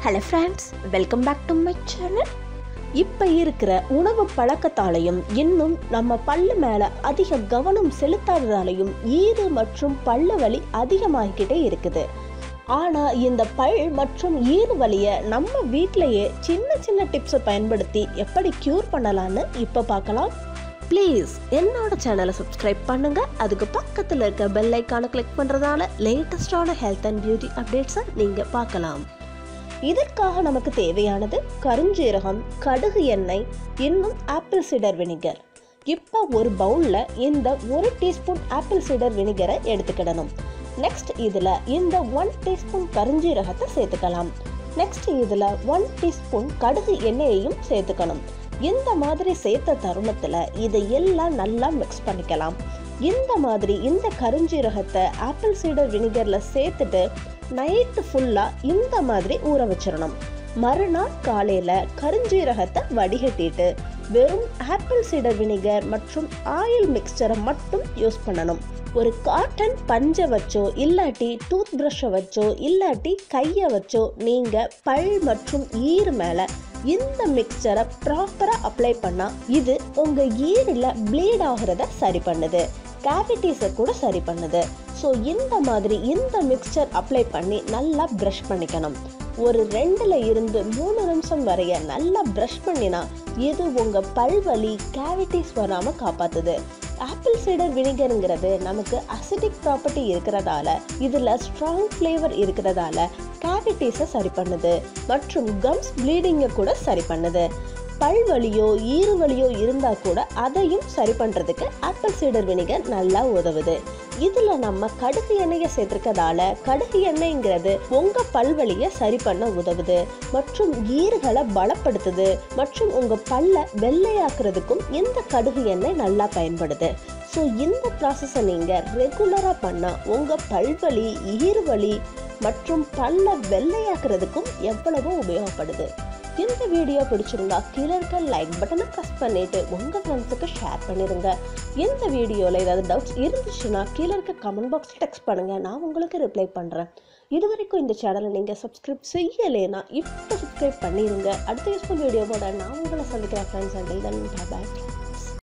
Hello friends, welcome back to my channel. இப்போ இருக்கிற உணவு பழக்கத்தாலையும் இன்னும் நம்ம பல்லு மேலே அதிக கவனம் செலுத்தாததாலையும் ஈறு மற்றும் பல்லு வலி அதிகமாகிக்கிட்டே இருக்குது. ஆனால் இந்த பல் மற்றும் ஈறு வலியை நம்ம வீட்டிலையே சின்ன சின்ன டிப்ஸை பயன்படுத்தி எப்படி க்யூர் பண்ணலான்னு இப்போ பார்க்கலாம். ப்ளீஸ் என்னோட சேனலை சப்ஸ்கிரைப் பண்ணுங்க. அதுக்கு பக்கத்தில் இருக்க பெல் ஐக்கானை கிளிக் பண்ணுறதால லேட்டஸ்டான ஹெல்த் அண்ட் பியூட்டி அப்டேட்ஸை நீங்கள் பார்க்கலாம். இதற்காக நமக்கு தேவையானது கருஞ்சீரகம், கடுகு எண்ணெய், இன்னும் ஆப்பிள் சிடர் வினிகர். இப்போ ஒரு பவுலில் இந்த 1 டீஸ்பூன் ஆப்பிள் சிடர் வினிகரை எடுத்துக்கிடணும். நெக்ஸ்ட் இதில் இந்த 1 டீஸ்பூன் கருஞ்சீரகத்தை சேர்த்துக்கலாம். நெக்ஸ்ட் இதில் 1 டீஸ்பூன் கடுகு எண்ணெயையும் சேர்த்துக்கணும். இந்த மாதிரி சேர்த்த தருணத்தில் இதை எல்லாம் நல்லா மிக்ஸ் பண்ணிக்கலாம். இந்த மாதிரி இந்த கருஞ்சீரகத்தை ஆப்பிள் சீடர் வினிகரில் சேர்த்துட்டு நைட்டு ஃபுல்லாக இந்த மாதிரி ஊற வச்சிடணும். மறுநாள் காலையில் கருஞ்சீரகத்தை வடிகட்டிட்டு வெறும் ஆப்பிள் சீடர் வினிகர் மற்றும் ஆயில் மிக்சரை மட்டும் யூஸ் பண்ணணும். ஒரு காட்டன் பஞ்சை வச்சோ இல்லாட்டி டூத் ப்ரஷ்ஷை வச்சோ இல்லாட்டி கையை வச்சோ நீங்கள் பல் மற்றும் ஈறு மேலே இந்த மிக்சரை ப்ராப்பராக அப்ளை பண்ணால் இது உங்கள் ஈரில் ப்ளீட் ஆகிறத சரி பண்ணுது, கேவிட்டிஸை கூட சரி பண்ணுது. ஸோ இந்த மாதிரி இந்த மிக்சர் அப்ளை பண்ணி நல்லா ப்ரஷ் பண்ணிக்கணும். ஒரு 2 இருந்து 3 நிமிஷம் வரைய நல்லா ப்ரஷ் பண்ணினா இது உங்கள் பல்வலி கேவிட்டிஸ் வராமல் காப்பாற்றுது. ஆப்பிள் சைடர் வினிகருங்கிறது நமக்கு அசிடிக் ப்ராப்பர்ட்டி இருக்கிறதால இதில் ஸ்ட்ராங் ஃப்ளேவர் இருக்கிறதால கேவிட்டிஸை சரி பண்ணுது மற்றும் கம்ஸ் ப்ளீடிங்கை கூட சரி பண்ணுது. பல்வலியோ ஈறு வலியோ இருந்தால் கூட அதையும் சரி பண்ணுறதுக்கு ஆப்பிள் சீடர் வினிகர் நல்லா உதவுது. இதில் நம்ம கடுகு எண்ணெயை சேர்த்துருக்கதால கடுகு எண்ணெய்ங்கிறது உங்கள் பல்வலியை சரி பண்ண உதவுது மற்றும் ஈறுகளை பலப்படுத்துது மற்றும் உங்கள் பல்லை வெள்ளையாக்குறதுக்கும் இந்த கடுகு எண்ணெய் நல்லா பயன்படுது. ஸோ இந்த ப்ராசஸை நீங்கள் ரெகுலராக பண்ணால் உங்கள் பல்வலி, ஈறு வலி மற்றும் பல்லை வெள்ளையாக்குறதுக்கும் எவ்வளவோ உபயோகப்படுது. இந்த வீடியோ பிடிச்சிருந்தா கீழே இருக்க லைக் பட்டனை ப்ரெஸ் பண்ணிட்டு உங்கள் ஃப்ரெண்ட்ஸுக்கு ஷேர் பண்ணிடுங்க. இந்த வீடியோவில் ஏதாவது டவுட்ஸ் இருந்துச்சுன்னா கீழே இருக்க கமெண்ட் பாக்ஸில் டெக்ஸ்ட் பண்ணுங்கள், நான் உங்களுக்கு ரிப்ளை பண்ணுறேன். இது வரைக்கும் இந்த சேனலை நீங்கள் சப்ஸ்கிரைப் செய்யலைன்னா இப்போ சப்ஸ்கிரைப் பண்ணிடுங்க. அடுத்த யூஸ்ஃபுல் வீடியோவோட நான் உங்களை சந்திக்கிறேன் ஃப்ரெண்ட்ஸ். And then bye.